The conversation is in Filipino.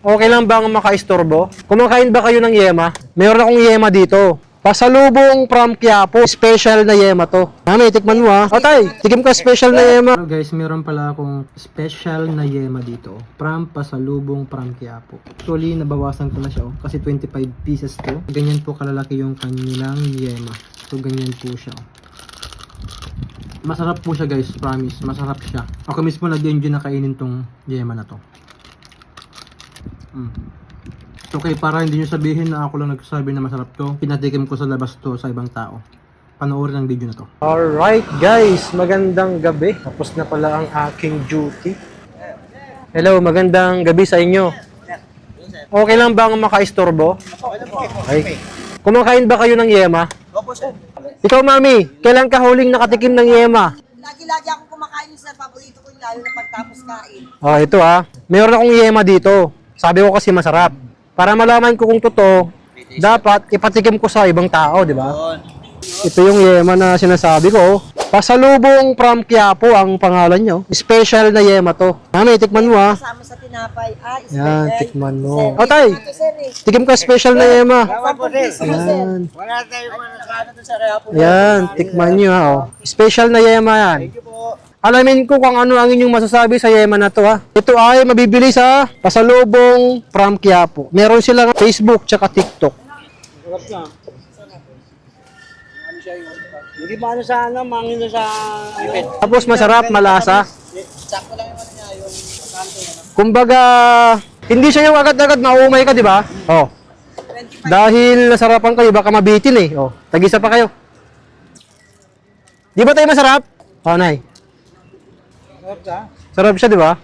Okay lang bang makaistorbo? Kumakain ba kayo ng yema? Meron akong yema dito. Pasalubong from Quiapo. Special na yema to. Mami, tikman mo ha. O tay, tikim ka special na yema. So guys, meron pala akong special na yema dito. From pasalubong from Quiapo. Actually, nabawasan ko na siya kasi 25 pieces to. Ganyan po kalalaki yung kanilang yema. So ganyan po siya. Masarap po siya guys, promise. Masarap siya. Ako mismo nag-enjoy na kainin tong yema na to. Okay, para hindi nyo sabihin na ako lang nagsasabi na masarap to, pinatikim ko sa labas to sa ibang tao. Panoorin ang video na to. Alright guys, magandang gabi. Tapos na pala ang aking duty. Hello, magandang gabi sa inyo. Okay lang bang makaistorbo? Okay. Kumakain ba kayo ng yema? Opo, sir. Ikaw mami, kailan ka huling nakatikim ng yema? Lagi-lagi akong kumakain, sir. Paborito ko yung lalo na pagtapos kain. Oh, ito ha. Meron akong yema dito. Sabi ko kasi masarap. Para malaman ko kung totoo, dapat ipatikim ko sa ibang tao, di ba? Ito yung yema na sinasabi ko. Pasalubong from Quiapo ang pangalan nyo. Special na yema to. Mami, tikman mo ha. Kasama sa tinapay. Yan, tikman mo. Sir, O tay, sir, eh. tikim ka special na yema. Yan. Yan. Yan, tikman nyo ha. Oh. Special na yema yan. Alamin ko kung ano ang inyong masasabi sa yema na to ha. Ito ay mabibili sa pasalubong from Quiapo. Meron silang Facebook tsaka TikTok. Hindi ba ano sa ano, mangin sa Tapos masarap, malasa. Sakto lang yung ano niya, yung Kumbaga, hindi siya yung agad-agad maumay ka, di ba? Oh. 25. Dahil nasarapan kayo, baka mabitin eh. Oh, tag-isa pa kayo. Di ba tayo masarap? Oh, nay. Sarap siya, di ba?